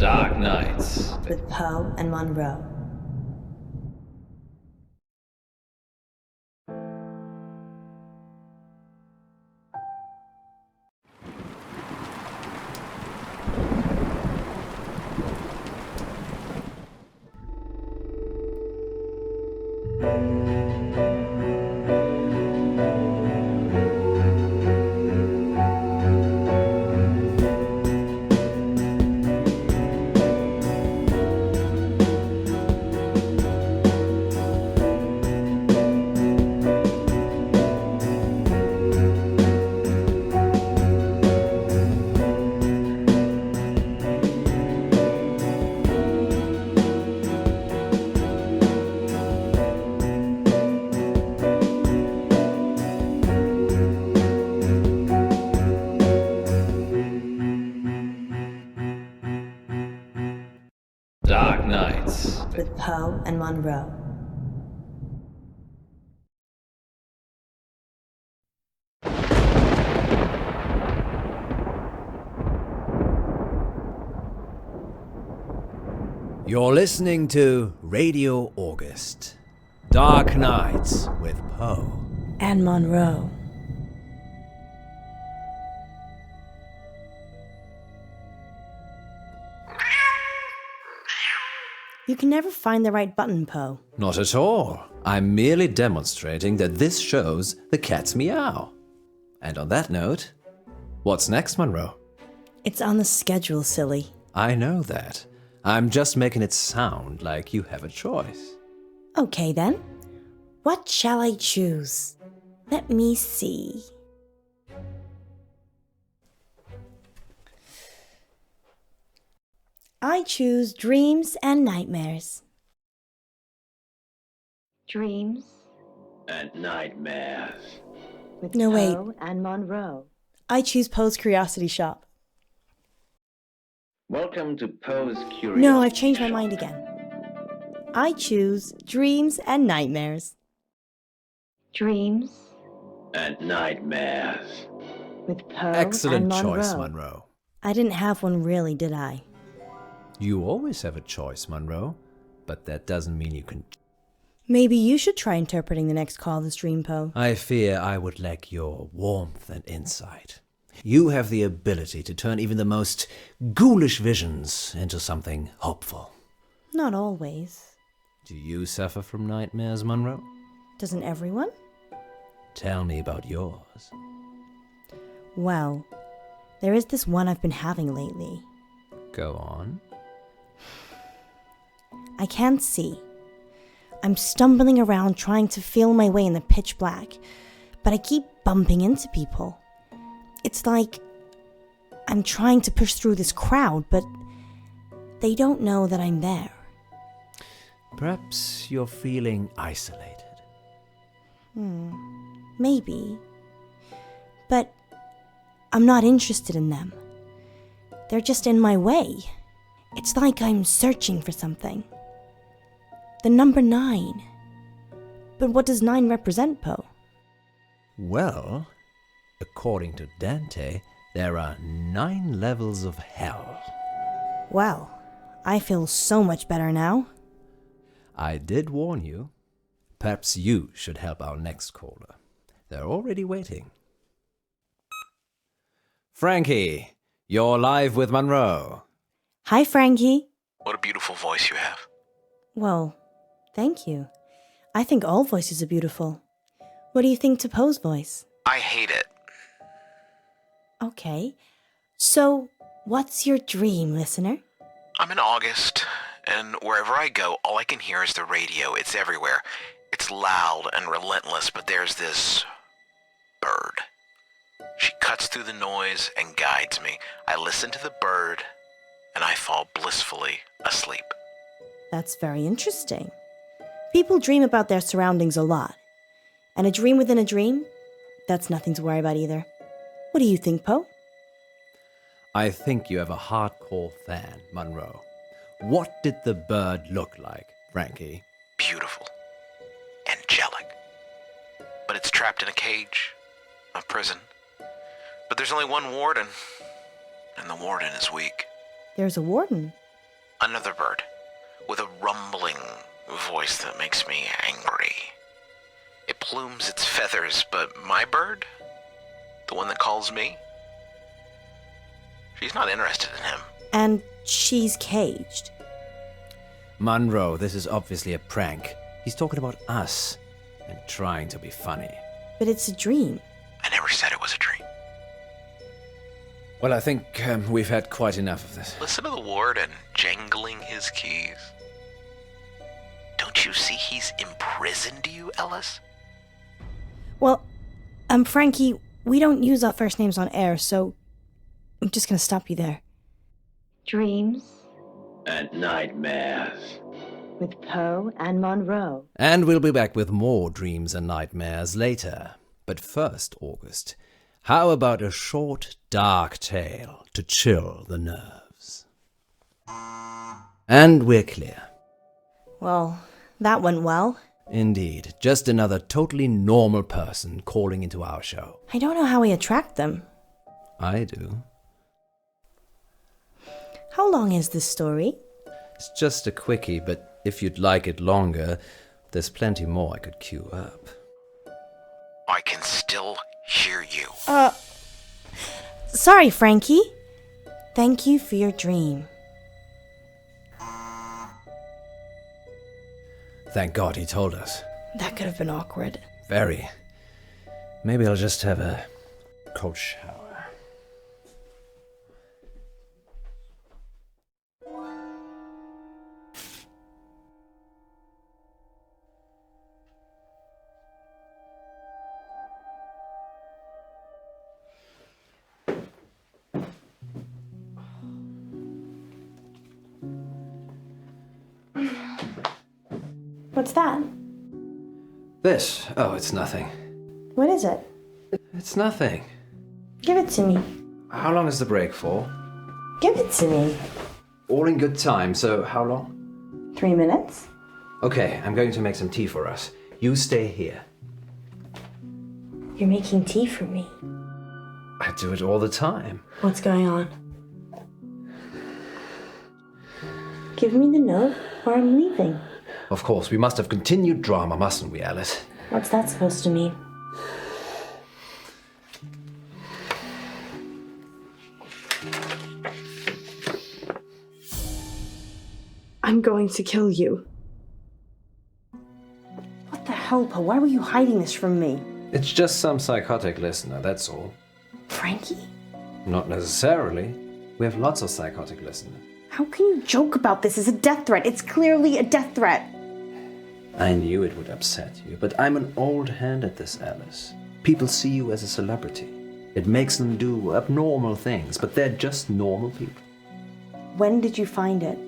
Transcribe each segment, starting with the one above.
Dark Nights with Poe and Munro. Dark Nights With Poe and Munro. You're listening to Radio August. Dark Nights with Poe And Munro. You can never find the right button, Poe. Not at all. I'm merely demonstrating that this shows the cat's meow. And on that note, what's next, Munro? It's on the schedule, silly. I know that. I'm just making it sound like you have a choice. Okay then. What shall I choose? Let me see. I choose Dreams and Nightmares. Dreams and Nightmares. with No, wait. Poe and Munro. I choose Poe's Curiosity Shop. Welcome to Poe's Curiosity No, I've changed my Shop. mind again. I choose Dreams and Nightmares. Dreams And Nightmares. with Poe Excellent and choice, Munro. Munro. I didn't have one really, did I? You always have a choice, Munro, but that doesn't mean you can. Maybe you should try interpreting the next call this dream, Poe. I fear I would lack your warmth and insight. You have the ability to turn even the most ghoulish visions into something hopeful. Not always. Do you suffer from nightmares, Munro? Doesn't everyone? Tell me about yours. Well, there is this one I've been having lately. Go on. I can't see. I'm stumbling around trying to feel my way in the pitch black, but I keep bumping into people. It's like I'm trying to push through this crowd, but they don't know that I'm there. Perhaps you're feeling isolated. Maybe. But I'm not interested in them. They're just in my way. It's like I'm searching for something. The number 9. But what does 9 represent, Poe? Well, according to Dante, there are 9 levels of hell. Well, I feel so much better now. I did warn you. Perhaps you should help our next caller. They're already waiting. Frankie, you're live with Munro. Hi, Frankie. What a beautiful voice you have. Well, thank you. I think all voices are beautiful. What do you think to Poe's voice? I hate it. Okay. So, what's your dream, listener? I'm in August, and wherever I go, all I can hear is the radio. It's everywhere. It's loud and relentless, but there's this bird. She cuts through the noise and guides me. I listen to the bird, and I fall blissfully asleep. That's very interesting. People dream about their surroundings a lot. And a dream within a dream? That's nothing to worry about either. What do you think, Poe? I think you have a hardcore fan, Munro. What did the bird look like, Frankie? Beautiful. Angelic. But it's trapped in a cage, a prison. But there's only one warden, and the warden is weak. There's a warden. Another bird, with a rumbling voice that makes me angry. It plumes its feathers, but my bird, the one that calls me, she's not interested in him. And she's caged. Munro, this is obviously a prank. He's talking about us and trying to be funny. But it's a dream. I never said it was a dream. Well, I think we've had quite enough of this. Listen to the warden jangling his keys. Don't you see he's imprisoned you, Ellis? Well, Frankie, we don't use our first names on air, so I'm just gonna stop you there. Dreams And nightmares. with Poe and Munro. And we'll be back with more dreams and nightmares later. But first, August, how about a short, dark tale to chill the nerves? And we're clear. Well, that went well. Indeed, just another totally normal person calling into our show. I don't know how we attract them. I do. How long is this story? It's just a quickie, but if you'd like it longer, there's plenty more I could queue up. I can still hear you. Sorry, Frankie. Thank you for your dream. Thank God he told us. That could have been awkward. Very. Maybe I'll just have a cold shower. What's that? This? Oh, it's nothing. What is it? It's nothing. Give it to me. How long is the break for? Give it to me. All in good time, so how long? 3 minutes? Okay, I'm going to make some tea for us. You stay here. You're making tea for me. I do it all the time. What's going on? Give me the note or I'm leaving. Of course, we must have continued drama, mustn't we, Alice? What's that supposed to mean? I'm going to kill you. What the hell, Poe? Why were you hiding this from me? It's just some psychotic listener, that's all. Frankie? Not necessarily. We have lots of psychotic listeners. How can you joke about this as a death threat? It's clearly a death threat. I knew it would upset you, but I'm an old hand at this, Alice. People see you as a celebrity. It makes them do abnormal things, but they're just normal people. When did you find it?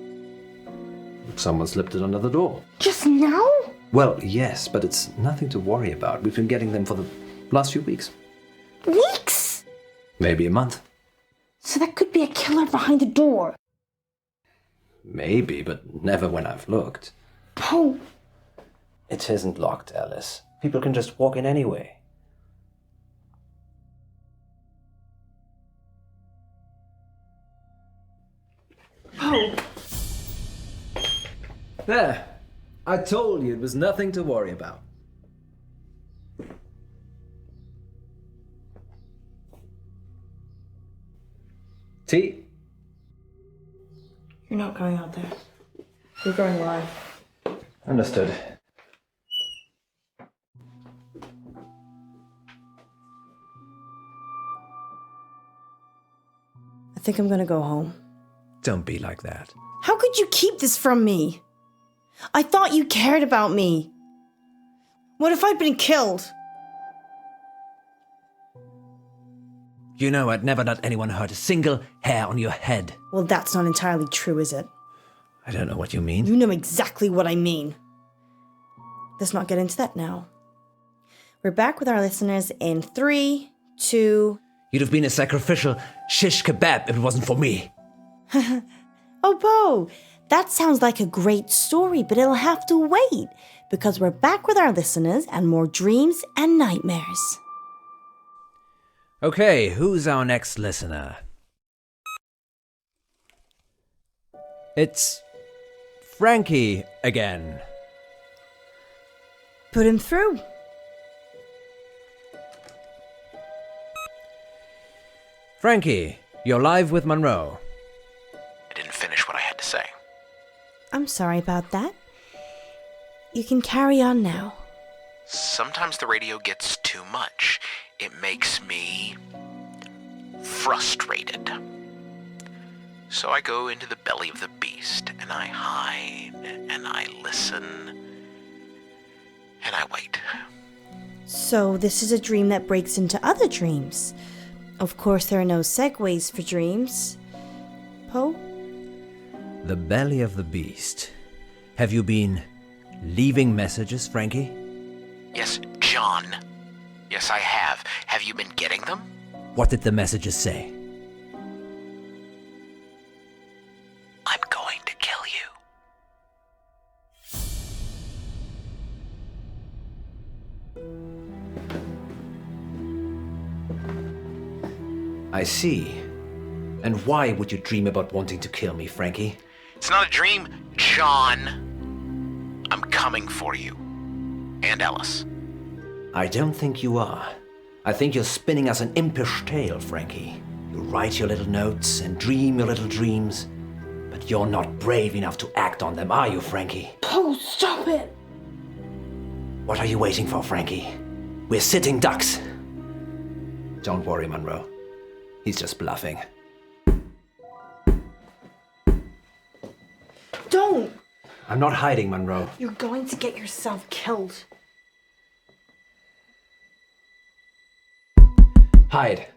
Someone slipped it under the door. Just now? Well, yes, but it's nothing to worry about. We've been getting them for the last few weeks. Weeks? Maybe a month. So that could be a killer behind the door. Maybe, but never when I've looked. Poe! It isn't locked, Alice. People can just walk in anyway. Poe! There. I told you it was nothing to worry about. Tea? You're not going out there. You're going live. Understood. I think I'm gonna go home. Don't be like that. How could you keep this from me? I thought you cared about me. What if I'd been killed? You know I'd never let anyone hurt a single hair on your head. Well, that's not entirely true, is it? I don't know what you mean. You know exactly what I mean. Let's not get into that now. We're back with our listeners in 3, 2... You'd have been a sacrificial shish kebab if it wasn't for me. Oh, Poe, that sounds like a great story, but it'll have to wait, because we're back with our listeners and more dreams and nightmares. Okay, who's our next listener? It's Frankie again. Put him through. Frankie, you're live with Munro. I didn't finish what I had to say. I'm sorry about that. You can carry on now. Sometimes the radio gets too much. It makes me frustrated. So I go into the belly of the beast, and I hide, and I listen, and I wait. So this is a dream that breaks into other dreams. Of course, there are no segues for dreams. Poe? The belly of the beast. Have you been leaving messages, Frankie? Yes, John. Yes, I have. Have you been getting them? What did the messages say? I'm going to kill you. I see. And why would you dream about wanting to kill me, Frankie? It's not a dream, John. I'm coming for you. And Ellis. I don't think you are. I think you're spinning us an impish tale, Frankie. You write your little notes and dream your little dreams, but you're not brave enough to act on them, are you, Frankie? Poe, stop it! What are you waiting for, Frankie? We're sitting ducks. Don't worry, Munro. He's just bluffing. Don't! I'm not hiding, Munro. You're going to get yourself killed. Hide.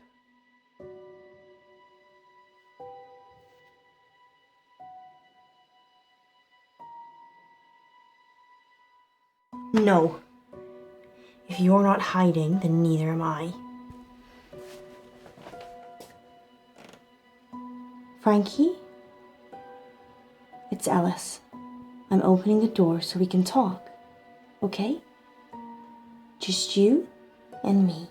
No. If you're not hiding, then neither am I. Frankie? It's Ellis. I'm opening the door so we can talk. Okay? Just you and me.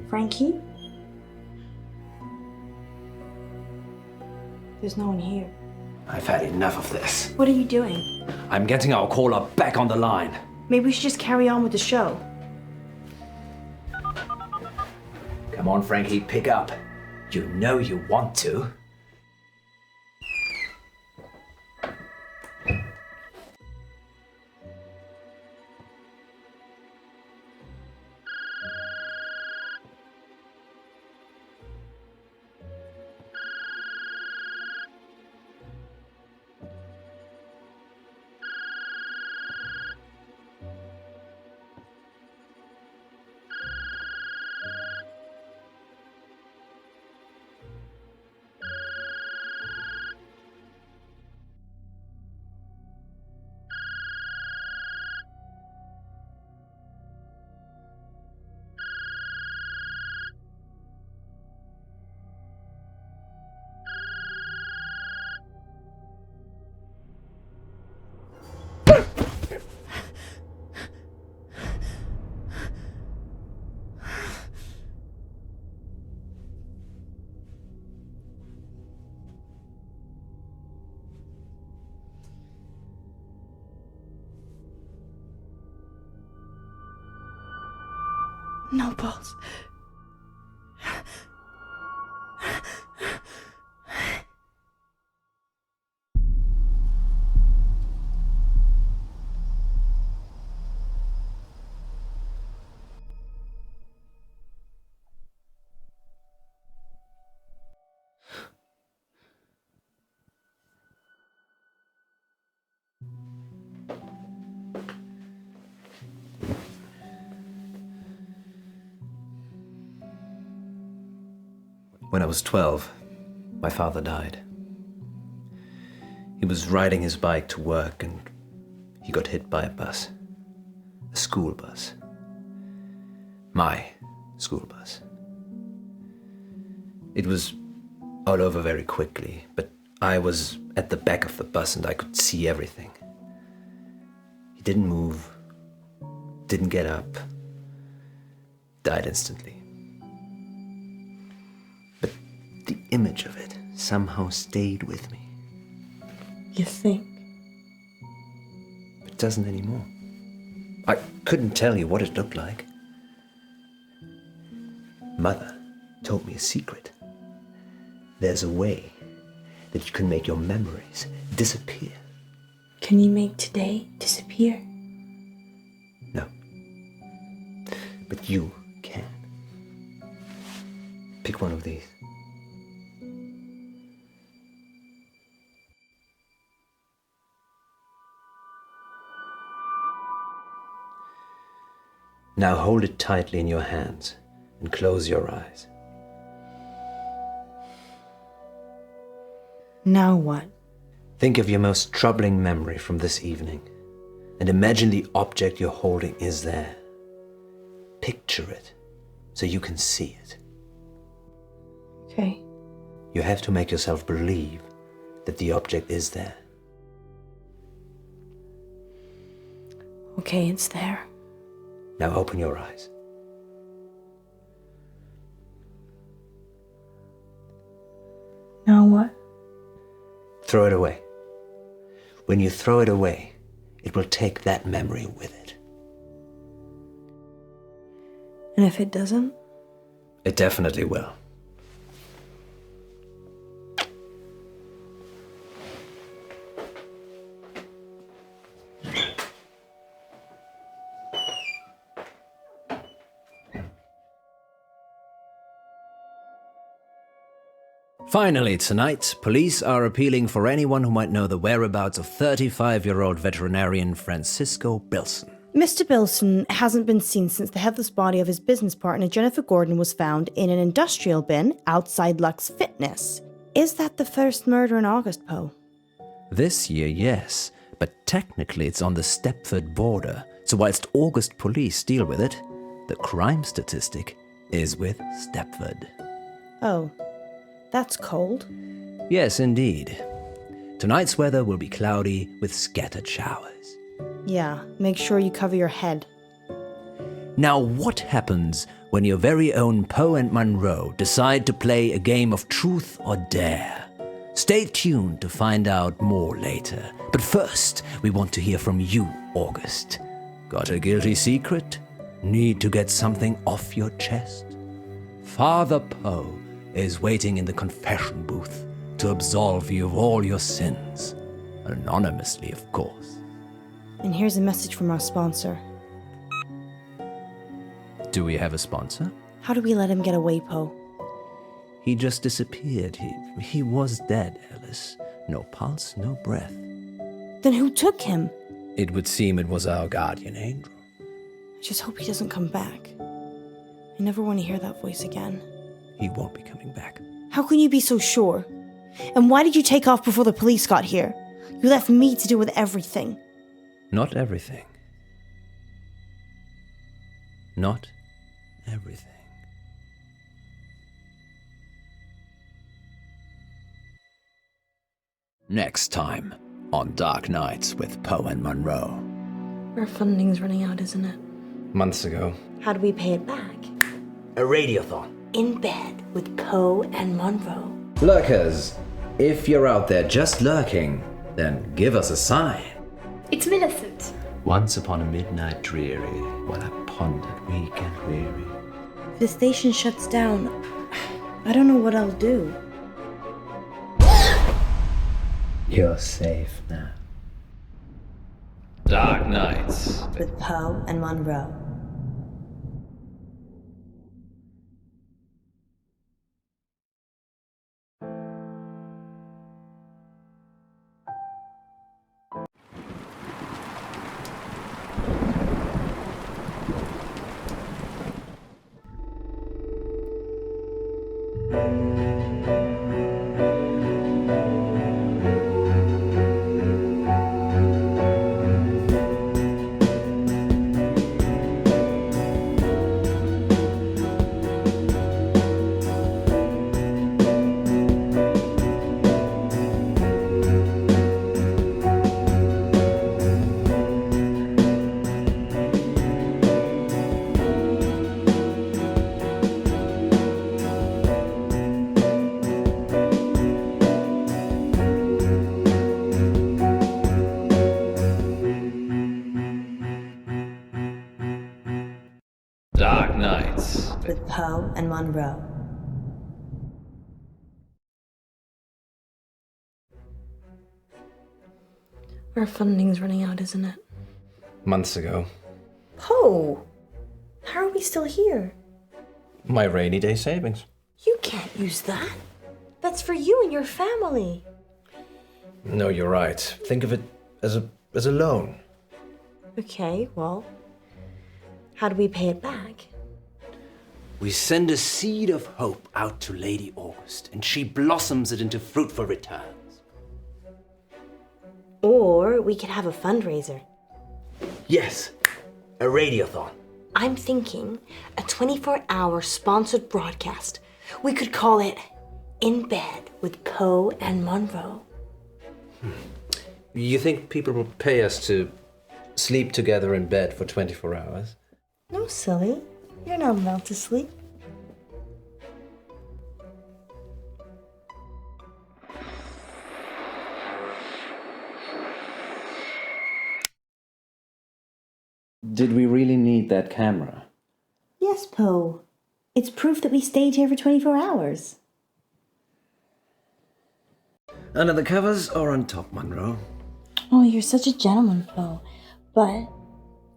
Frankie? There's no one here. I've had enough of this. What are you doing? I'm getting our caller back on the line. Maybe we should just carry on with the show. Come on, Frankie, pick up. You know you want to. No, boss. When I was 12, my father died. He was riding his bike to work and he got hit by a bus. A school bus. My school bus. It was all over very quickly, but I was at the back of the bus and I could see everything. He didn't move, didn't get up, died instantly. But the image of it somehow stayed with me. You think? It doesn't anymore. I couldn't tell you what it looked like. Mother told me a secret. There's a way that you can make your memories disappear. Can you make today disappear? No. But you can. Pick one of these. Now hold it tightly in your hands and close your eyes. Now what? Think of your most troubling memory from this evening and imagine the object you're holding is there. Picture it so you can see it. Okay. You have to make yourself believe that the object is there. Okay, it's there. Now open your eyes. Now what? Throw it away. When you throw it away, it will take that memory with it. And if it doesn't? It definitely will. Finally, tonight, police are appealing for anyone who might know the whereabouts of 35-year-old veterinarian Francisco Bilson. Mr. Bilson hasn't been seen since the headless body of his business partner Jennifer Gordon was found in an industrial bin outside Lux Fitness. Is that the first murder in August, Poe? This year, yes, but technically it's on the Stepford border, so whilst August police deal with it, the crime statistic is with Stepford. Oh, that's cold. Yes, indeed. Tonight's weather will be cloudy with scattered showers. Yeah, make sure you cover your head. Now, what happens when your very own Poe and Munro decide to play a game of truth or dare? Stay tuned to find out more later. But first, we want to hear from you, August. Got a guilty secret? Need to get something off your chest? Father Poe is waiting in the confession booth to absolve you of all your sins. Anonymously, of course. And here's a message from our sponsor. Do we have a sponsor? How do we let him get away, Poe? He just disappeared. He was dead, Alice. No pulse, no breath. Then who took him? It would seem it was our guardian angel. I just hope he doesn't come back. I never want to hear that voice again. He won't be coming back. How can you be so sure? And why did you take off before the police got here? You left me to deal with everything. Not everything. Not everything. Next time on Dark Nights with Poe and Munro. Our funding's running out, isn't it? Months ago. How do we pay it back? A radiothon. In bed with Poe and Munro. Lurkers, if you're out there just lurking, then give us a sign. It's Millicent. Once upon a midnight dreary, while I pondered weak and weary. If the station shuts down, I don't know what I'll do. You're safe now. Dark Nights. With Poe and Munro. with Poe and Munro. Our funding's running out, isn't it? Months ago. Poe! How are we still here? My rainy day savings. You can't use that. That's for you and your family. No, you're right. Think of it as a loan. Okay, well, how do we pay it back? We send a seed of hope out to Lady August, and she blossoms it into fruitful returns. Or we could have a fundraiser. Yes, a radiothon. I'm thinking a 24-hour sponsored broadcast. We could call it In Bed with Poe and Munro. You think people will pay us to sleep together in bed for 24 hours? No, silly. You're not allowed to sleep. Did we really need that camera? Yes, Poe. It's proof that we stayed here for 24 hours. Under the covers or on top, Munro? Oh, you're such a gentleman, Poe. But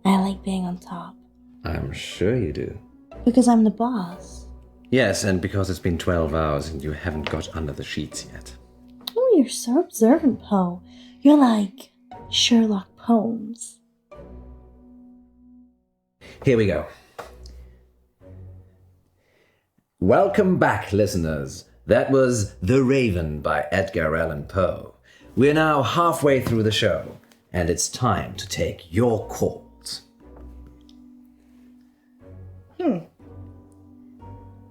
I like being on top. I'm sure you do. Because I'm the boss. Yes, and because it's been 12 hours and you haven't got under the sheets yet. Oh, you're so observant, Poe. You're like Sherlock Holmes. Here we go. Welcome back, listeners. That was The Raven by Edgar Allan Poe. We're now halfway through the show, and it's time to take your calls.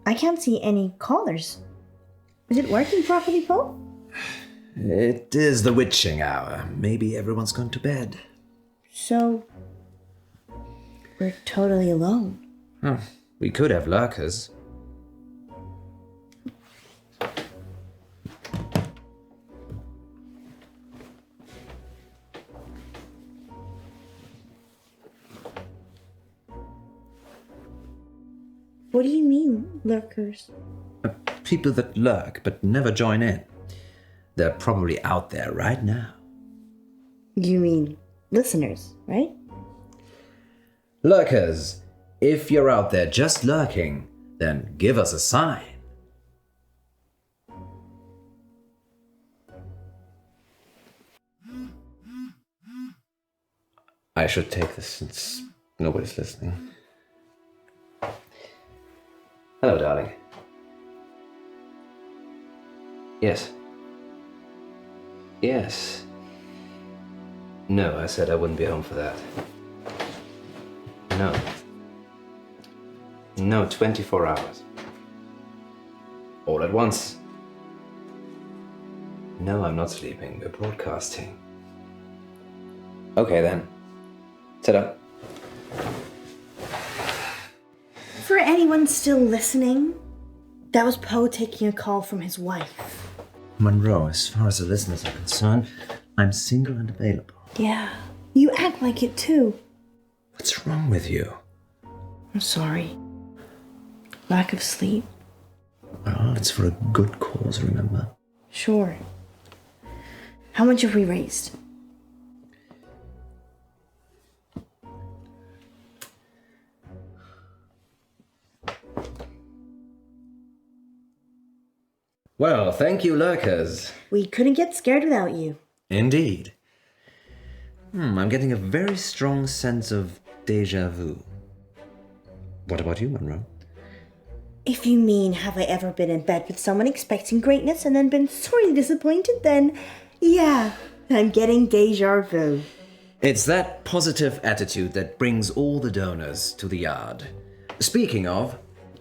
I can't see any callers. Is it working properly, Poe? It is the witching hour. Maybe everyone's gone to bed. So, we're totally alone. We could have lurkers. What do you mean, lurkers? People that lurk but never join in. They're probably out there right now. You mean listeners, right? Lurkers, if you're out there just lurking, then give us a sign. I should take this since nobody's listening. Hello, darling. Yes. Yes. No, I said I wouldn't be home for that. No. No, 24 hours. All at once. No, I'm not sleeping. We're broadcasting. Okay, then. Ta-da. For anyone still listening, that was Poe taking a call from his wife. Munro, as far as the listeners are concerned, I'm single and available. Yeah, you act like it too. What's wrong with you? I'm sorry. Lack of sleep. Well, it's for a good cause, remember? Sure. How much have we raised? Well, thank you, lurkers. We couldn't get scared without you. Indeed. I'm getting a very strong sense of déjà vu. What about you, Munro? If you mean, have I ever been in bed with someone expecting greatness and then been sorely disappointed, then yeah, I'm getting déjà vu. It's that positive attitude that brings all the donors to the yard. Speaking of,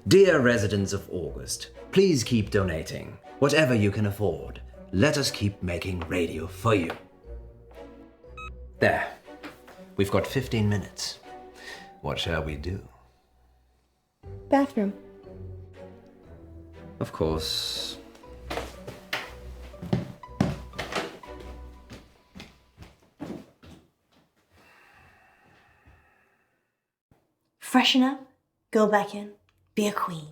dear residents of August, please keep donating. Whatever you can afford. Let us keep making radio for you. There. We've got 15 minutes. What shall we do? Bathroom. Of course. Freshen up, go back in, Be a queen.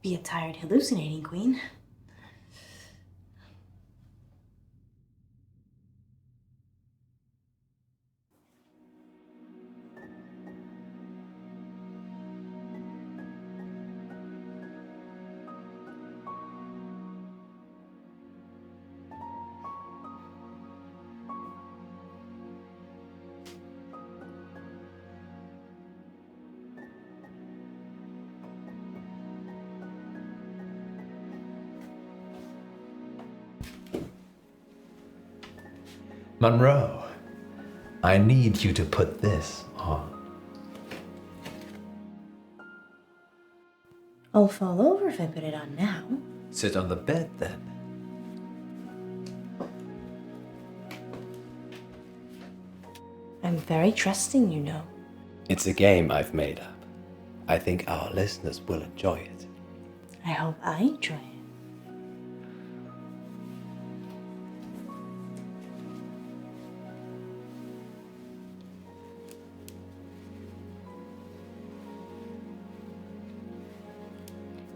Be a tired, hallucinating queen. Munro, I need you to put this on. I'll fall over if I put it on now. Sit on the bed then. I'm very trusting, you know. It's a game I've made up. I think our listeners will enjoy it. I hope I enjoy it.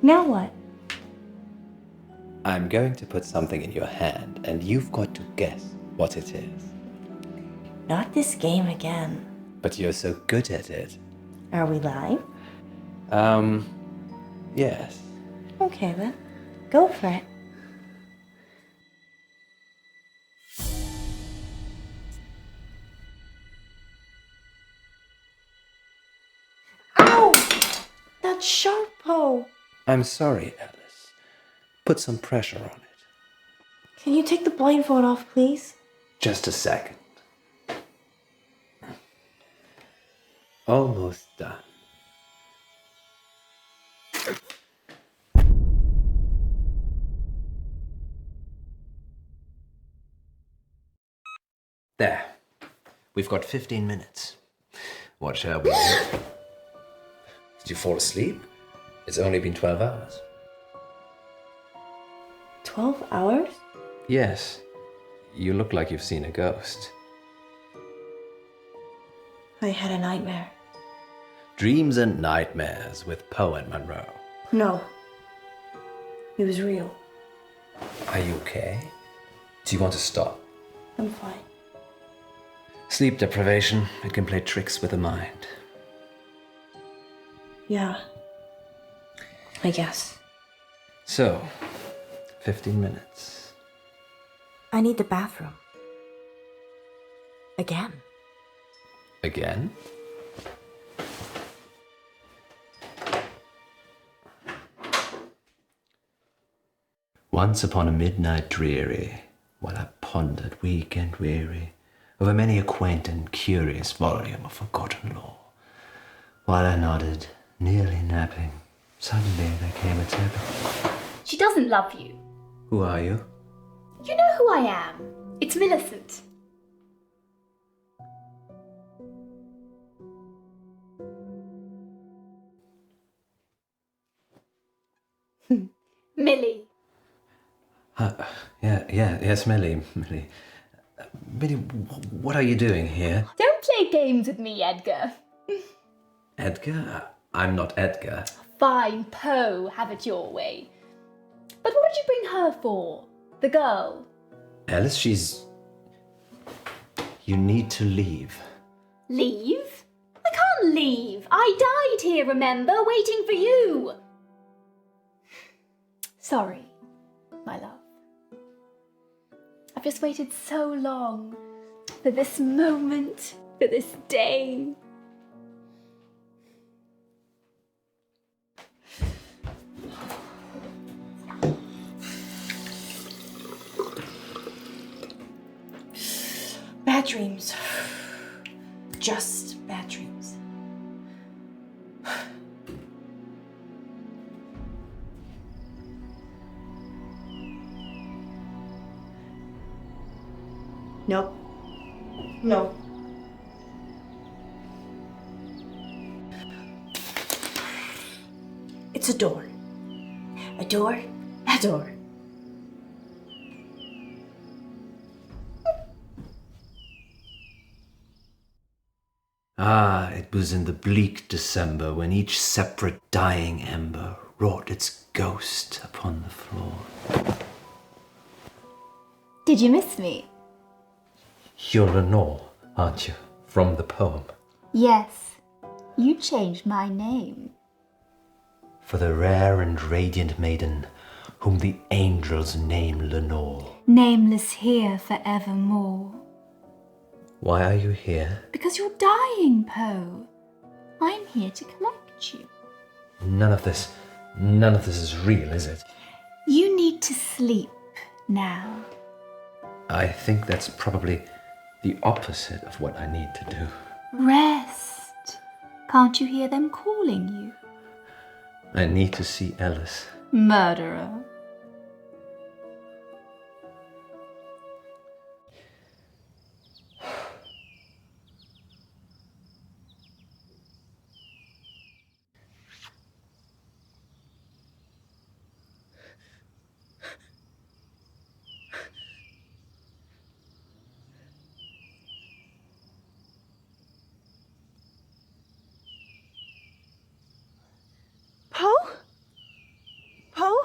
Now what? I'm going to put something in your hand, and you've got to guess what it is. Not this game again. But you're so good at it. Are we live? Yes. Okay then. Go for it. Ow! That's sharp, Poe. I'm sorry, Alice. Put some pressure on it. Can you take the blindfold off, please? Just a second. Almost done. There. We've got 15 minutes. What shall we do? Did you fall asleep? It's only been 12 hours. 12 hours? Yes. You look like you've seen a ghost. I had a nightmare. Dreams and Nightmares with Poe and Munro. No. It was real. Are you okay? Do you want to stop? I'm fine. Sleep deprivation, it can play tricks with the mind. Yeah. I guess. So, 15 minutes. I need the bathroom. Again. Again? Once upon a midnight dreary, while I pondered weak and weary over many a quaint and curious volume of forgotten lore, while I nodded, nearly napping, suddenly there came a tap. She doesn't love you. Who are you? You know who I am. It's Millicent. Millie. Yes, Millie. Millie, what are you doing here? Don't play games with me, Edgar. Edgar? I'm not Edgar. Fine, Poe, have it your way. But what did you bring her for? The girl? Alice, You need to leave. Leave? I can't leave. I died here, remember, waiting for you. Sorry, my love. I've just waited so long for this moment, for this day. Bad dreams. Just bad dreams. Nope. No. It's a door. A door. A door. Ah, it was in the bleak December when each separate dying ember wrought its ghost upon the floor. Did you miss me? You're Lenore, aren't you? From the poem. Yes. You changed my name. For the rare and radiant maiden whom the angels name Lenore. Nameless here forevermore. Why are you here? Because you're dying, Poe. I'm here to collect you. None of this is real, is it? You need to sleep now. I think that's probably the opposite of what I need to do. Rest. Can't you hear them calling you? I need to see Alice. Murderer. Poe? Poe?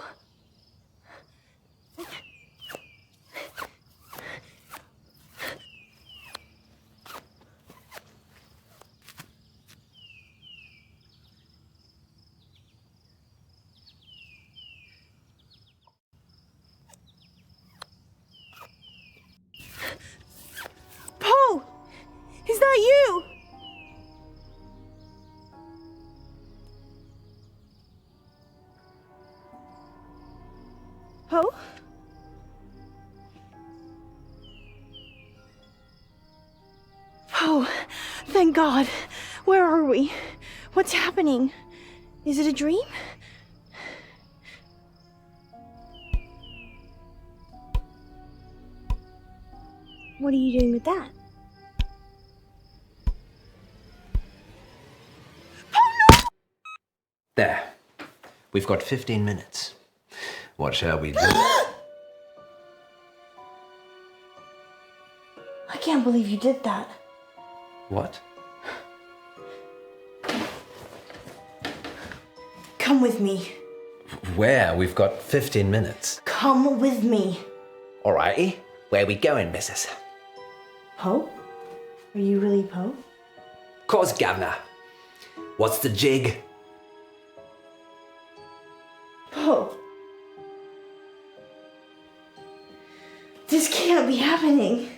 Poe! Is that you? Poe? Poe, thank God. Where are we? What's happening? Is it a dream? What are you doing with that? There. We've got 15 minutes. What shall we do? I can't believe you did that. What? Come with me. Where? We've got 15 minutes. Come with me. Alrighty. Where we going, missus? Poe? Are you really Poe? Course, governor. What's the jig? Poe. This can't be happening.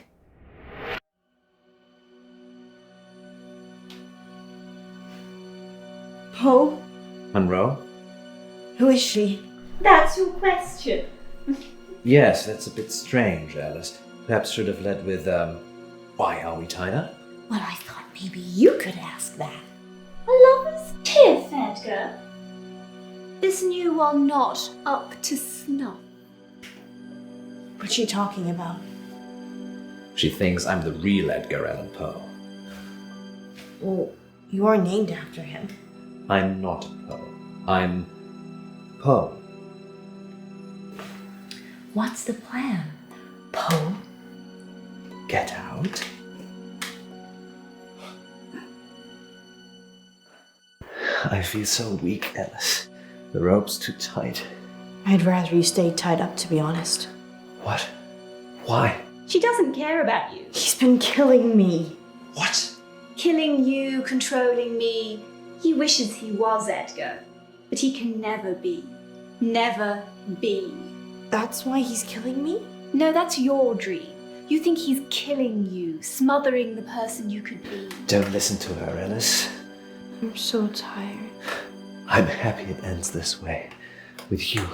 Poe? Munro? Who is she? That's your question. Yes, that's a bit strange, Alice. Perhaps should have led with, why are we tied up? Well, I thought maybe you could ask that. A lover's tiff, Edgar. Is new one not up to snuff? What's she talking about? She thinks I'm the real Edgar Allan Poe. Well, you are named after him. I'm not Poe. I'm Poe. What's the plan, Poe? Get out. I feel so weak, Alice. The rope's too tight. I'd rather you stayed tied up, to be honest. What? Why? She doesn't care about you. He's been killing me. What? Killing you, controlling me. He wishes he was Edgar, but he can never be. Never be. That's why he's killing me? No, that's your dream. You think he's killing you, smothering the person you could be. Don't listen to her, Alice. I'm so tired. I'm happy it ends this way. With you.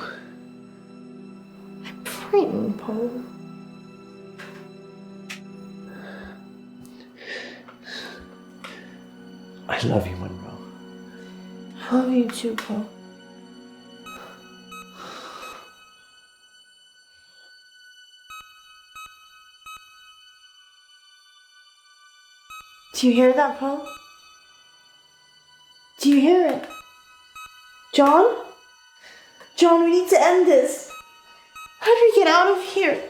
I'm frightened, Poe. I love you, Munro. I love you too, Poe. Do you hear that, Poe? Do you hear it? John? John, we need to end this. How do we get out of here?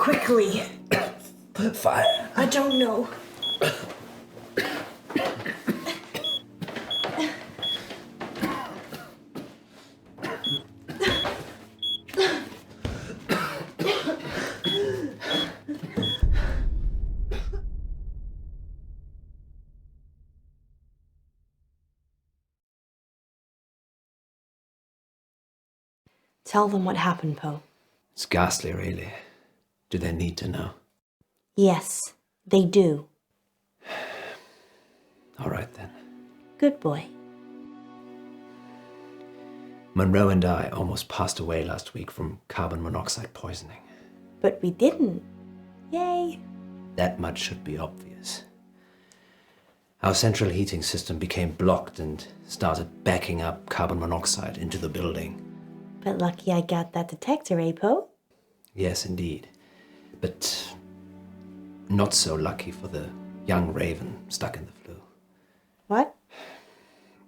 quickly. Fire. I don't know. Tell them what happened, Poe. It's ghastly, really. Do they need to know? Yes, they do. All right, then. Good boy. Munro and I almost passed away last week from carbon monoxide poisoning. But we didn't. Yay. That much should be obvious. Our central heating system became blocked and started backing up carbon monoxide into the building. But lucky I got that detector, eh, Poe? Yes, indeed. But not so lucky for the young raven stuck in the flue. What?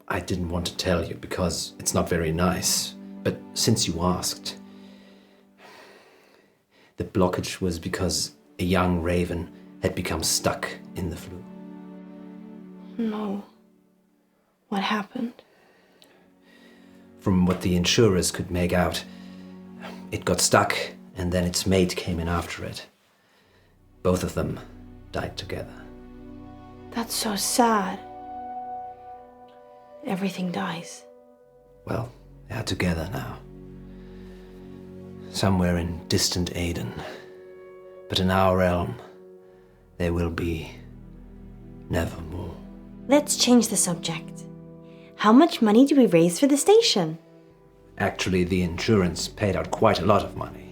I didn't want to tell you because it's not very nice. But since you asked, the blockage was because a young raven had become stuck in the flue. No. What happened? From what the insurers could make out, it got stuck and then its mate came in after it. Both of them died together. That's so sad. Everything dies. Well, they are together now. Somewhere in distant Aden. But in our realm, they will be nevermore. Let's change the subject. How much money do we raise for the station? Actually, the insurance paid out quite a lot of money.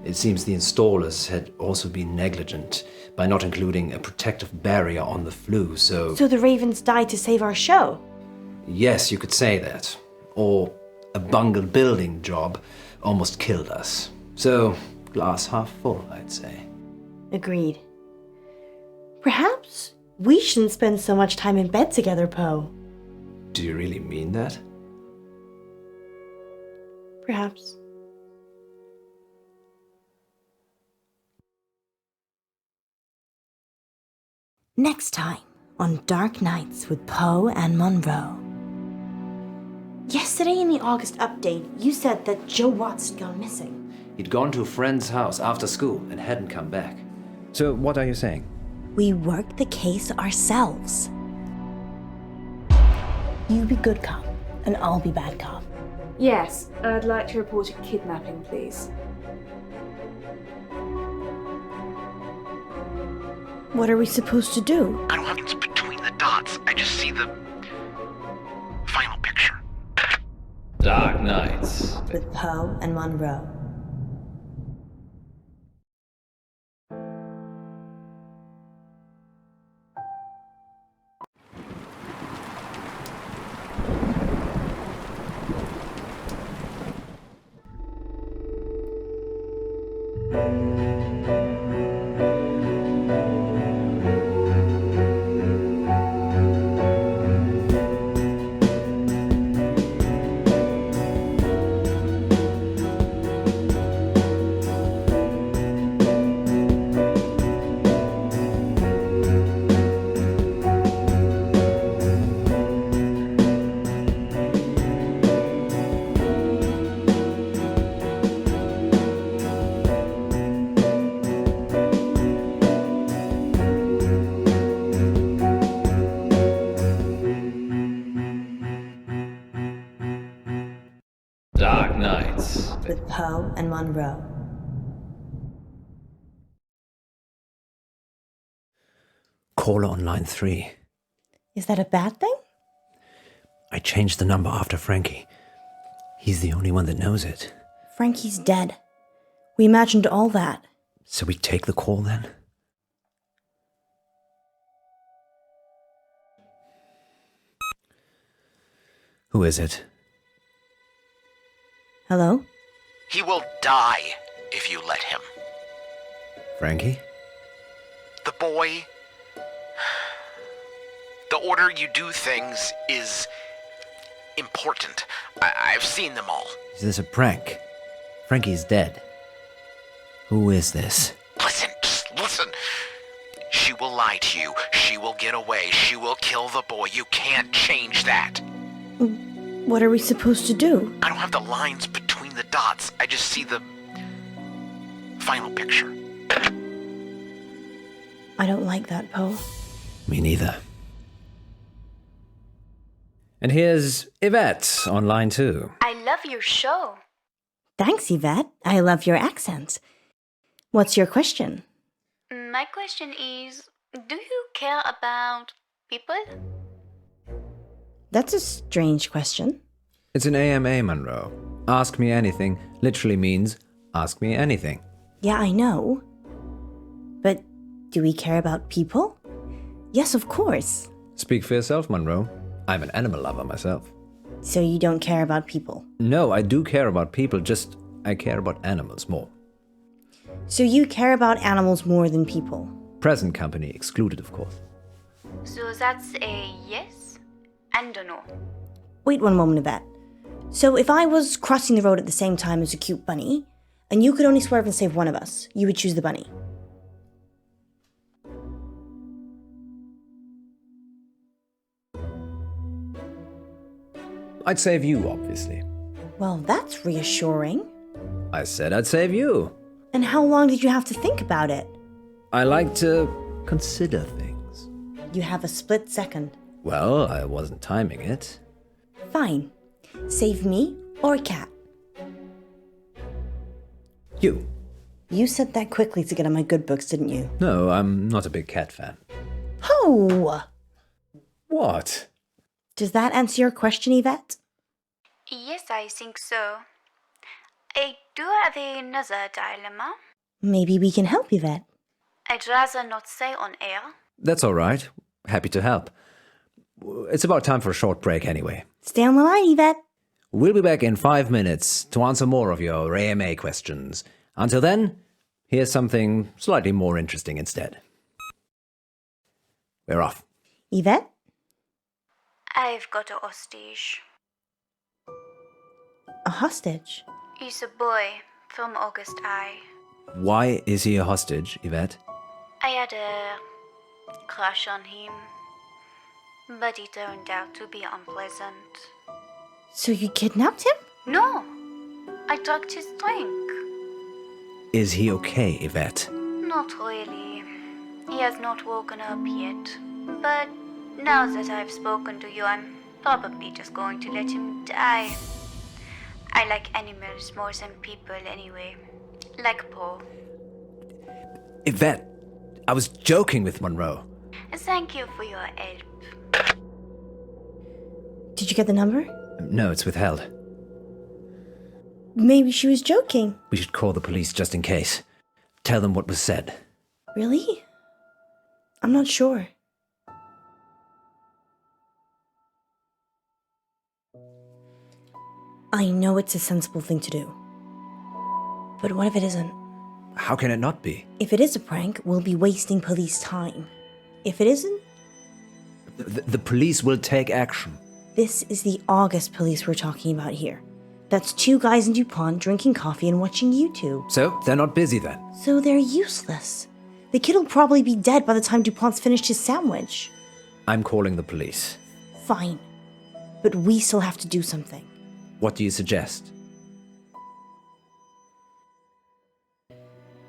It seems the installers had also been negligent by not including a protective barrier on the flue, so... So the ravens died to save our show? Yes, you could say that. Or a bungled building job almost killed us. So, glass half full, I'd say. Agreed. Perhaps we shouldn't spend so much time in bed together, Poe. Do you really mean that? Perhaps. Next time on Dark Nights with Poe and Munro. Yesterday in the August update, you said that Joe Watts had gone missing. He'd gone to a friend's house after school and hadn't come back. So, what are you saying? We worked the case ourselves. You be good cop, and I'll be bad cop. Yes, I'd like to report a kidnapping, please. What are we supposed to do? I don't have it's between the dots. I just see the final picture. Dark Nights. With Poe and Munro. Dark Nights. With Poe and Munro. Caller on line 3. Is that a bad thing? I changed the number after Frankie. He's the only one that knows it. Frankie's dead. We imagined all that. So we take the call then? Who is it? Hello? He will die if you let him. Frankie? The boy... The order you do things is important. I've seen them all. Is this a prank? Frankie's dead. Who is this? Listen, just listen. She will lie to you. She will get away. She will kill the boy. You can't change that. What are we supposed to do? I don't have the lines between the dots. I just see the final picture. I don't like that, Poe. Me neither. And here's Yvette on line 2. I love your show. Thanks, Yvette. I love your accent. What's your question? My question is, do you care about people? That's a strange question. It's an AMA, Munro. Ask me anything literally means ask me anything. Yeah, I know. But do we care about people? Yes, of course. Speak for yourself, Munro. I'm an animal lover myself. So you don't care about people? No, I do care about people, just I care about animals more. So you care about animals more than people? Present company excluded, of course. So that's a yes and a no. Wait one moment, Yvette. So if I was crossing the road at the same time as a cute bunny, and you could only swerve and save one of us, you would choose the bunny? I'd save you, obviously. Well, that's reassuring. I said I'd save you. And how long did you have to think about it? I like to consider things. You have a split second. Well, I wasn't timing it. Fine. Save me or a cat? You. You said that quickly to get on my good books, didn't you? No, I'm not a big cat fan. Oh! What? Does that answer your question, Yvette? Yes, I think so. I do have another dilemma. Maybe we can help, Yvette. I'd rather not say on air. That's all right. Happy to help. It's about time for a short break anyway. Stay on the line, Yvette. We'll be back in 5 minutes to answer more of your AMA questions. Until then, here's something slightly more interesting instead. We're off. Yvette? I've got a hostage. A hostage? He's a boy from August High. Why is he a hostage, Yvette? I had a crush on him, but he turned out to be unpleasant. So you kidnapped him? No, I drugged his drink. Is he okay, Yvette? Not really. He has not woken up yet. But now that I've spoken to you, I'm probably just going to let him die. I like animals more than people anyway. Like Poe. Yvette, I was joking with Munro. Thank you for your help. Did you get the number? No, it's withheld. Maybe she was joking. We should call the police just in case. Tell them what was said. Really? I'm not sure. I know it's a sensible thing to do. But what if it isn't? How can it not be? If it is a prank, we'll be wasting police time. If it isn't, The police will take action. this is the August police we're talking about here. That's 2 guys in DuPont drinking coffee and watching YouTube. So, they're not busy then? So they're useless. The kid will probably be dead by the time DuPont's finished his sandwich. I'm calling the police. Fine. But we still have to do something. What do you suggest?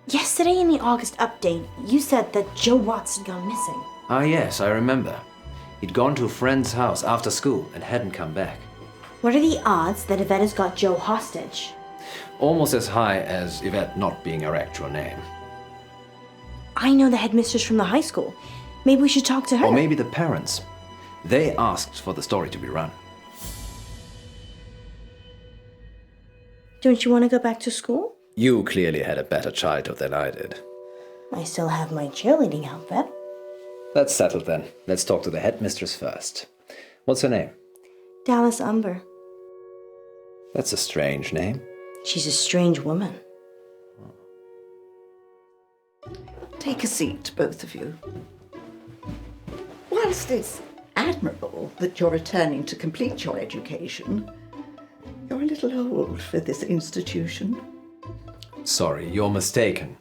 Yesterday in the August update, you said that Joe Watts had gone missing. Ah, yes, I remember. He'd gone to a friend's house after school and hadn't come back. What are the odds that Yvette has got Joe hostage? Almost as high as Yvette not being her actual name. I know the headmistress from the high school. Maybe we should talk to her. Or maybe the parents. They asked for the story to be run. Don't you want to go back to school? You clearly had a better childhood than I did. I still have my cheerleading outfit. That's settled then. Let's talk to the headmistress first. What's her name? Dallas Umber. That's a strange name. She's a strange woman. Take a seat, both of you. Whilst it's admirable that you're returning to complete your education, you're a little old for this institution. Sorry, you're mistaken.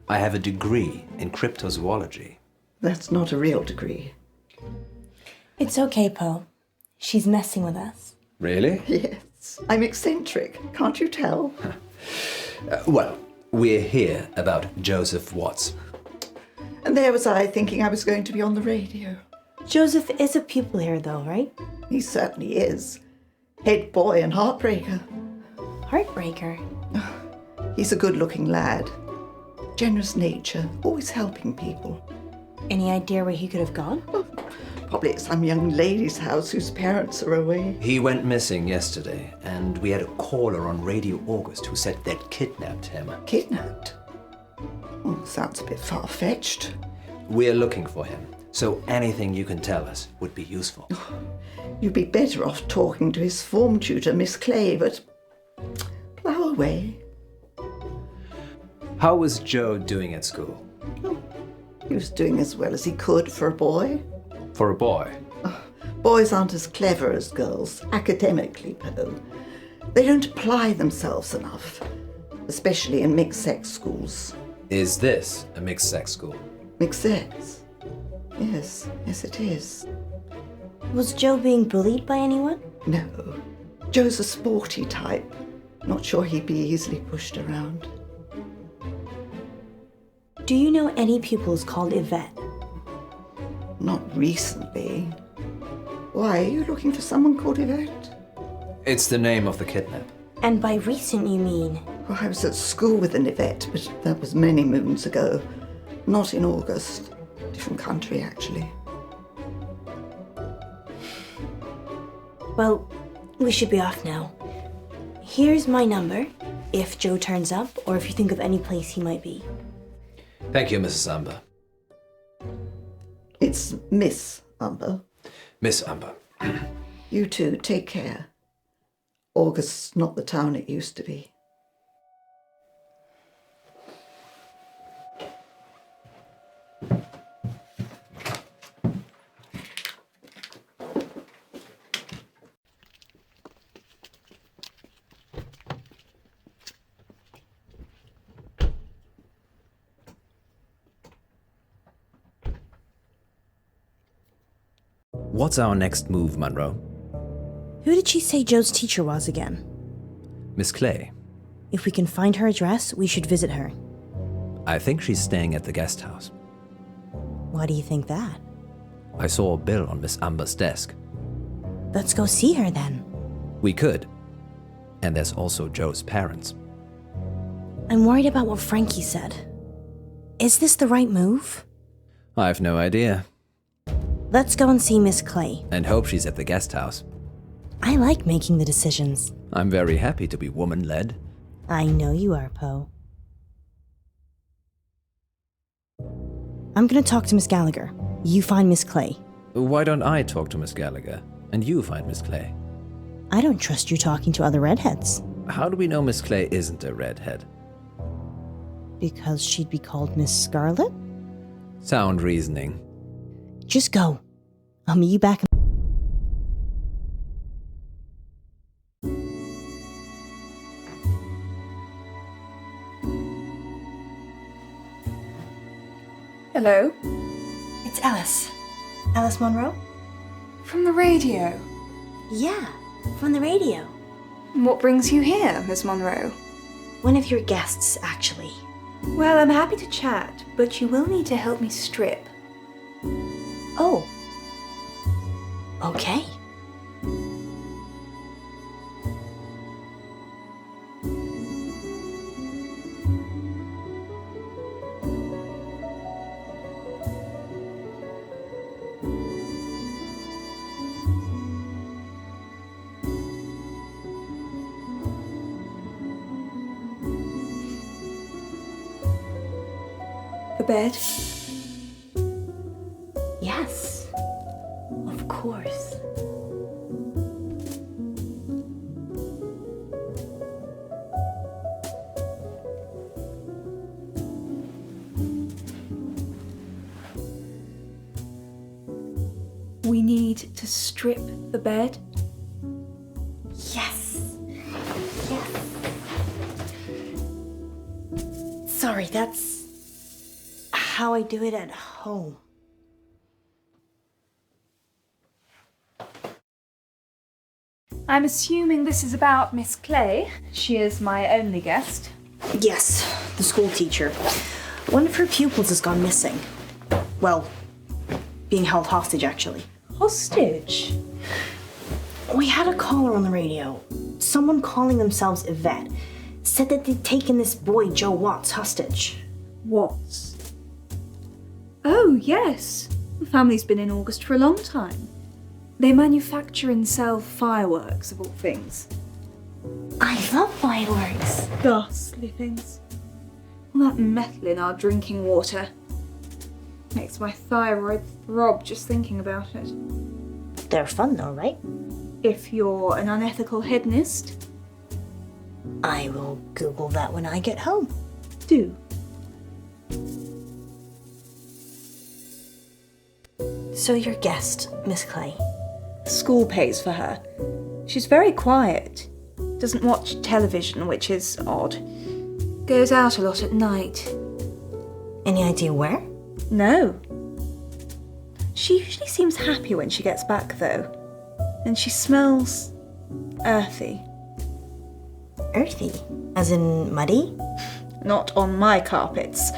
I have a degree in cryptozoology. That's not a real degree. It's okay, Poe. She's messing with us. Really? Yes. I'm eccentric, can't you tell? Well, we're here about Joseph Watts. And there was I thinking I was going to be on the radio. Joseph is a pupil here, though, right? He certainly is. Head boy and heartbreaker. Heartbreaker. He's a good-looking lad. Generous nature, always helping people. Any idea where he could have gone? Probably at some young lady's house whose parents are away. He went missing yesterday, and we had a caller on Radio August who said they'd kidnapped him. Kidnapped? Oh, sounds a bit far-fetched. We're looking for him, so anything you can tell us would be useful. You'd be better off talking to his form tutor, Miss Clay, but plough away. How was Joe doing at school? He was doing as well as he could for a boy. For a boy? Boys aren't as clever as girls, academically, Poe. They don't apply themselves enough, especially in mixed-sex schools. Is this a mixed-sex school? Mixed-sex? Yes, it is. Was Joe being bullied by anyone? No. Joe's a sporty type. Not sure he'd be easily pushed around. Do you know any pupils called Yvette? Not recently. Why, are you looking for someone called Yvette? It's the name of the kidnap. And by recent, you mean? Well, I was at school with an Yvette, but that was many moons ago. Not in August. Different country, actually. Well, we should be off now. Here's my number, if Joe turns up, or if you think of any place he might be. Thank you, Mrs. Amber. It's Miss Amber. Miss Amber. You too, take care. August's not the town it used to be. What's our next move, Munro? Who did she say Joe's teacher was again? Miss Clay. If we can find her address, we should visit her. I think she's staying at the guest house. Why do you think that? I saw a bill on Miss Amber's desk. Let's go see her then. We could. And there's also Joe's parents. I'm worried about what Frankie said. Is this the right move? I've no idea. Let's go and see Miss Clay. And hope she's at the guest house. I like making the decisions. I'm very happy to be woman-led. I know you are, Poe. I'm gonna talk to Miss Gallagher. You find Miss Clay. Why don't I talk to Miss Gallagher, and you find Miss Clay? I don't trust you talking to other redheads. How do we know Miss Clay isn't a redhead? Because she'd be called Miss Scarlet? Sound reasoning. Just go. I'll meet you back. Hello? It's Alice. Alice Munro? From the radio. Yeah, from the radio. What brings you here, Miss Munro? One of your guests, actually. Well, I'm happy to chat, but you will need to help me strip. Oh. Okay. The bed? Yes. Of course. We need to strip the bed. Yes. Yes. Sorry, that's how I do it at home. I'm assuming this is about Miss Clay. She is my only guest. Yes, the school teacher. One of her pupils has gone missing. Well, being held hostage, actually. Hostage? We had a caller on the radio. Someone calling themselves Yvette said that they'd taken this boy, Joe Watts, hostage. Watts? Oh, yes. The family's been in August for a long time. They manufacture and sell fireworks, of all things. I love fireworks. Ghastly things. All that metal in our drinking water makes my thyroid throb just thinking about it. They're fun though, right? If you're an unethical hedonist. I will Google that when I get home. Do. So your guest, Miss Clay. School pays for her. She's very quiet. Doesn't watch television, which is odd. Goes out a lot at night. Any idea where? No. She usually seems happy when she gets back, though. And she smells earthy. Earthy? As in muddy? Not on my carpets.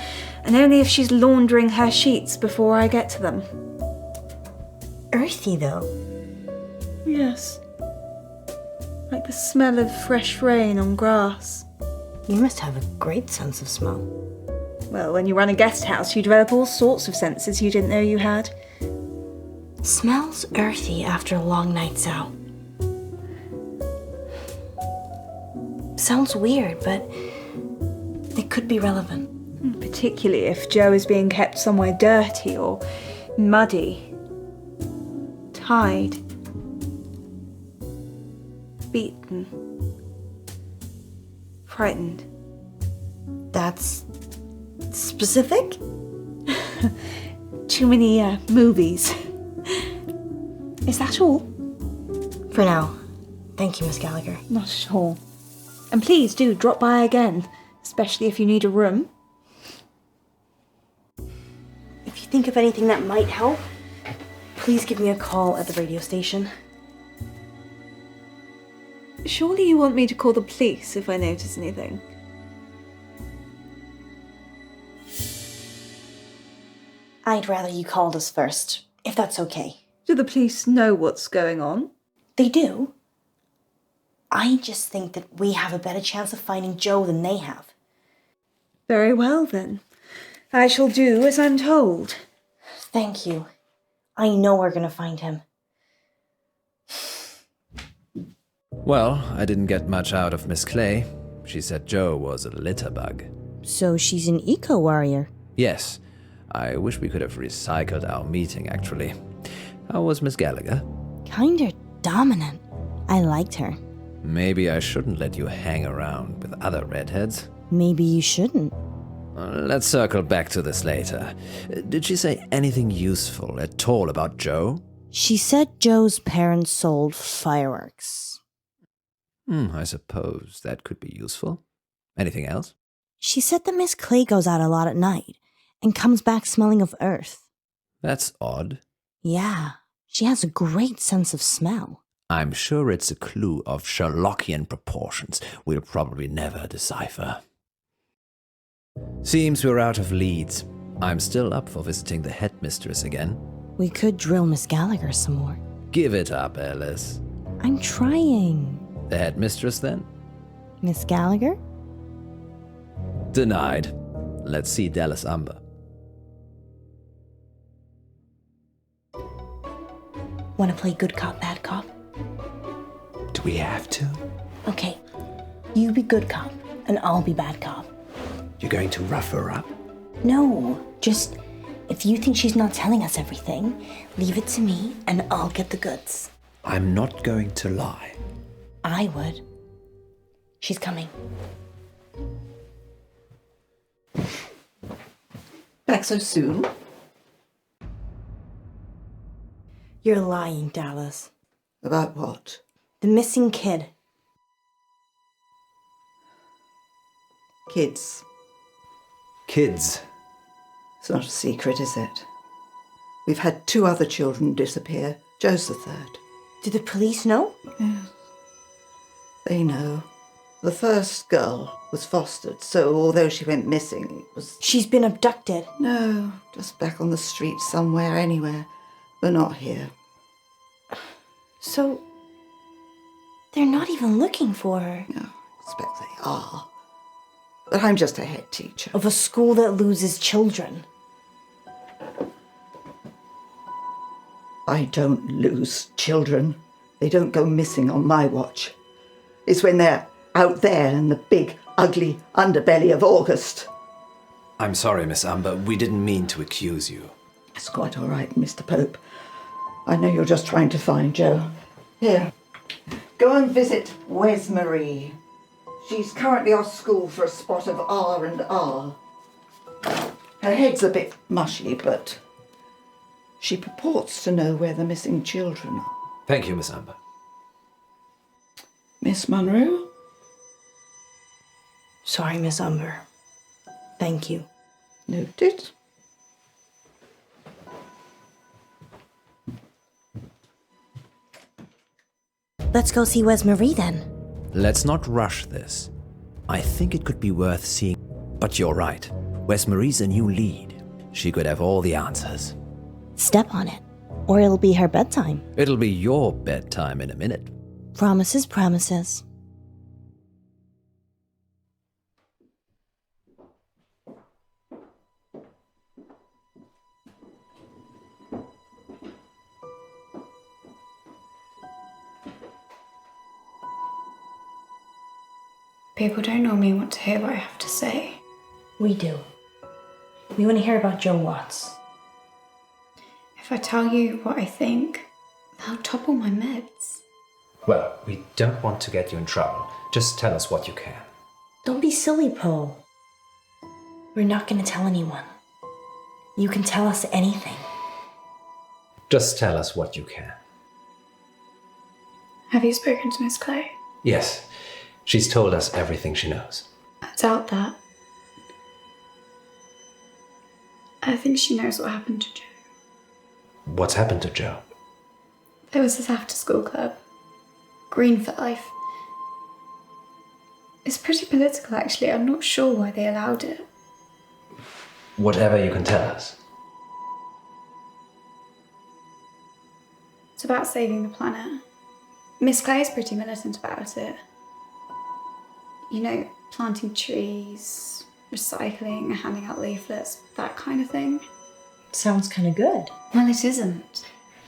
And only if she's laundering her sheets before I get to them. Earthy, though? Yes. Like the smell of fresh rain on grass. You must have a great sense of smell. Well, when you run a guest house, you develop all sorts of senses you didn't know you had. Smells earthy after a long night's out. Sounds weird, but it could be relevant. Particularly if Joe is being kept somewhere dirty or muddy. Tied. Beaten. Frightened. That's specific? Too many movies. Is that all? For now. Thank you, Miss Gallagher. Not at all. And please do drop by again, especially if you need a room. If you think of anything that might help, please give me a call at the radio station. Surely you want me to call the police if I notice anything? I'd rather you called us first, if that's okay. Do the police know what's going on? They do. I just think that we have a better chance of finding Joe than they have. Very well, then. I shall do as I'm told. Thank you. I know we're gonna find him. Well, I didn't get much out of Miss Clay. She said Joe was a litter bug. So she's an eco-warrior? Yes. I wish we could have recycled our meeting, actually. How was Miss Gallagher? Kinda dominant. I liked her. Maybe I shouldn't let you hang around with other redheads. Maybe you shouldn't. Let's circle back to this later. Did she say anything useful at all about Joe? She said Joe's parents sold fireworks. I suppose that could be useful. Anything else? She said that Miss Clay goes out a lot at night and comes back smelling of earth. That's odd. Yeah, she has a great sense of smell. I'm sure it's a clue of Sherlockian proportions we'll probably never decipher. Seems we're out of leads. I'm still up for visiting the headmistress again. We could drill Miss Gallagher some more. Give it up, Alice. I'm trying. The headmistress, then? Miss Gallagher? Denied. Let's see Dallas Umber. Wanna play good cop, bad cop? Do we have to? Okay, you be good cop, and I'll be bad cop. You're going to rough her up? No, just if you think she's not telling us everything, leave it to me, and I'll get the goods. I'm not going to lie. I would. She's coming. Back so soon? You're lying, Dallas. About what? The missing kid. Kids. Kids. It's not a secret, is it? We've had 2 other children disappear. Joe's the 3rd. Do the police know? Yes. They know. The first girl was fostered, so although she went missing, it was... She's been abducted. No, just back on the street somewhere, anywhere, but not here. So, they're not even looking for her. No, I expect they are. But I'm just a head teacher. Of a school that loses children. I don't lose children. They don't go missing on my watch. It's when they're out there in the big, ugly underbelly of August. I'm sorry, Miss Amber. We didn't mean to accuse you. It's quite all right, Mr. Pope. I know you're just trying to find Joe. Here, go and visit Wes Marie. She's currently off school for a spot of R&R. Her head's a bit mushy, but she purports to know where the missing children are. Thank you, Miss Amber. Miss Munro? Sorry, Miss Umber. Thank you. Noted. Let's go see Wes Marie then. Let's not rush this. I think it could be worth seeing. But you're right. Wes Marie's a new lead. She could have all the answers. Step on it, or it'll be her bedtime. It'll be your bedtime in a minute. Promises, promises. People don't normally want to hear what I have to say. We do. We want to hear about Joe Watts. If I tell you what I think, they'll topple my meds. Well, we don't want to get you in trouble. Just tell us what you can. Don't be silly, Poe. We're not going to tell anyone. You can tell us anything. Just tell us what you can. Have you spoken to Miss Clay? Yes, she's told us everything she knows. I doubt that. I think she knows what happened to Joe. What's happened to Joe? There was this after-school club. Green for Life. It's pretty political, actually. I'm not sure why they allowed it. Whatever you can tell us. It's about saving the planet. Miss Clay is pretty militant about it. You know, planting trees, recycling, handing out leaflets, that kind of thing. Sounds kind of good. Well, it isn't.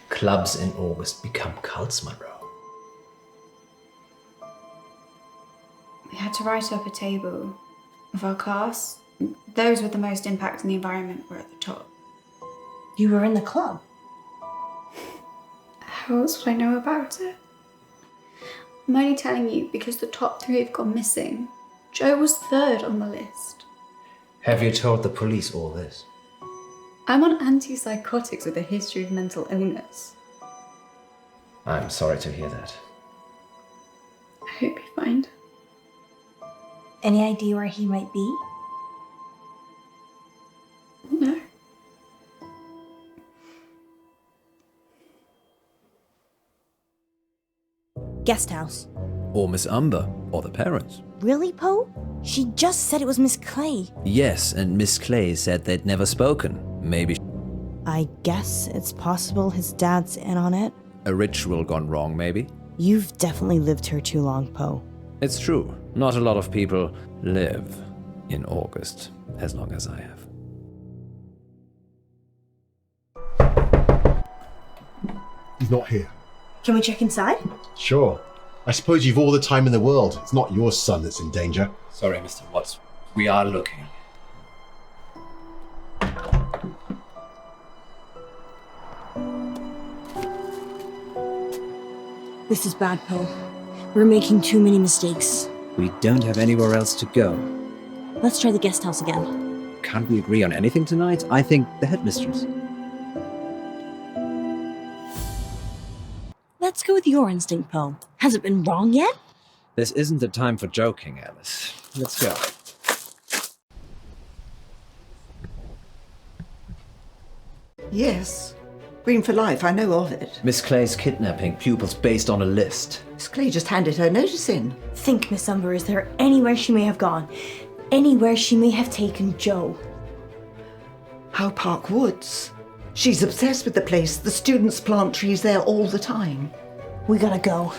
Clubs in August become cults, Munro. We had to write up a table of our class. Those with the most impact on the environment were at the top. You were in the club. How else would I know about it? I'm only telling you because the top 3 have gone missing. Joe was 3rd on the list. Have you told the police all this? I'm on antipsychotics with a history of mental illness. I'm sorry to hear that. I hope you find. Any idea where he might be? No. Guest house. Or Miss Umber, or the parents. Really, Poe? She just said it was Miss Clay. Yes, and Miss Clay said they'd never spoken. Maybe I guess it's possible his dad's in on it. a ritual gone wrong, maybe? You've definitely lived here too long, Poe. It's true. Not a lot of people live in August as long as I have. He's not here. Can we check inside? Sure. I suppose you've all the time in the world. It's not your son that's in danger. Sorry, Mr. Watts. We are looking. This is bad, Poe. We're making too many mistakes. We don't have anywhere else to go. Let's try the guest house again. Can't we agree on anything tonight? I think the headmistress. Let's go with your instinct, Poe. Has it been wrong yet? This isn't the time for joking, Alice. Let's go. Yes. Green for Life, I know of it. Miss Clay's kidnapping pupils based on a list. Miss Clay just handed her notice in. Think, Miss Umber, is there anywhere she may have gone? Anywhere she may have taken Joe? How Park Woods? She's obsessed with the place. The students plant trees there all the time. We gotta go.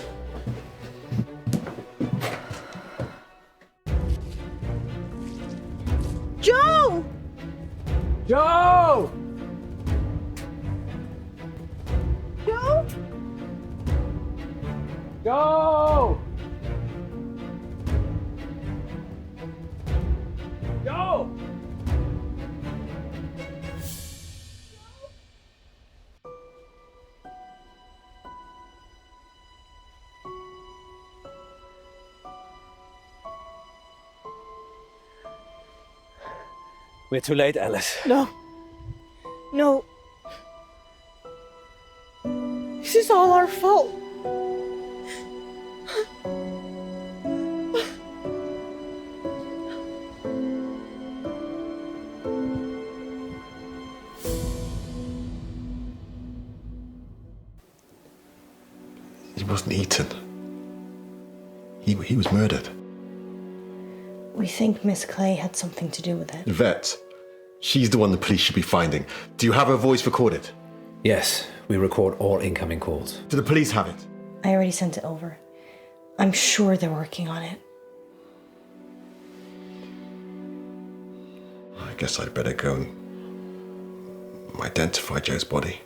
Joe! Joe! Joe? Joe! Joe! We're too late, Alice. No. No. This is all our fault. He wasn't eaten. He was murdered. We think Miss Clay had something to do with it. Vet, she's the one the police should be finding. Do you have her voice recorded? Yes, we record all incoming calls. Do the police have it? I already sent it over. I'm sure they're working on it. I guess I'd better go and identify Joe's body.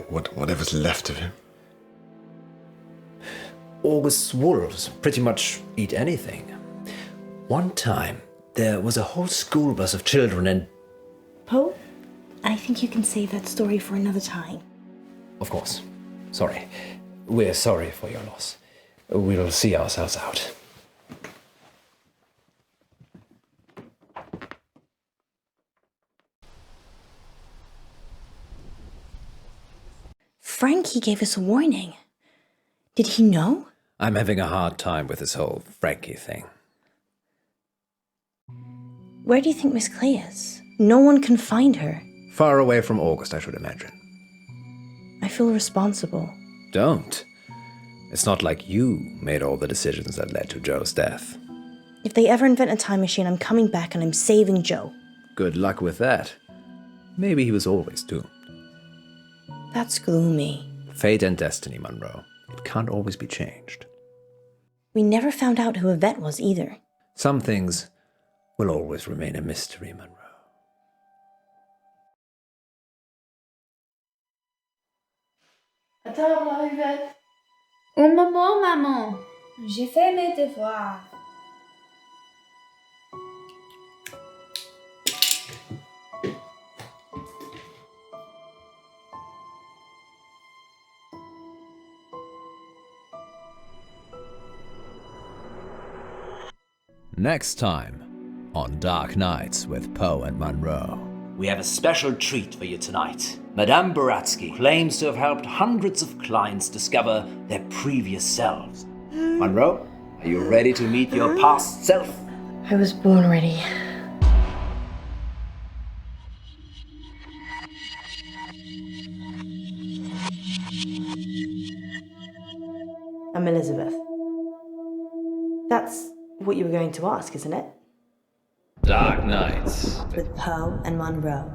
Whatever's left of him. August's wolves pretty much eat anything. One time, there was a whole school bus of children and... Poe, I think you can save that story for another time. Of course. Sorry. We're sorry for your loss. We'll see ourselves out. Frankie gave us a warning. Did he know? I'm having a hard time with this whole Frankie thing. Where do you think Miss Clay is? No one can find her. Far away from August, I should imagine. I feel responsible. Don't. It's not like you made all the decisions that led to Joe's death. If they ever invent a time machine, I'm coming back and I'm saving Joe. Good luck with that. Maybe he was always doomed. That's gloomy. Fate and destiny, Munro. It can't always be changed. We never found out who Yvette was either. Some things will always remain a mystery, Munro. À table, Yvette. Un moment, maman. J'ai fait mes devoirs. Next time on Dark Nights with Poe and Munro. We have a special treat for you tonight. Madame Baratsky claims to have helped hundreds of clients discover their previous selves. Munro, are you ready to meet your past self? I was born ready. I'm Elizabeth. That's what you were going to ask, isn't it? Dark Nights. With Poe and Munro.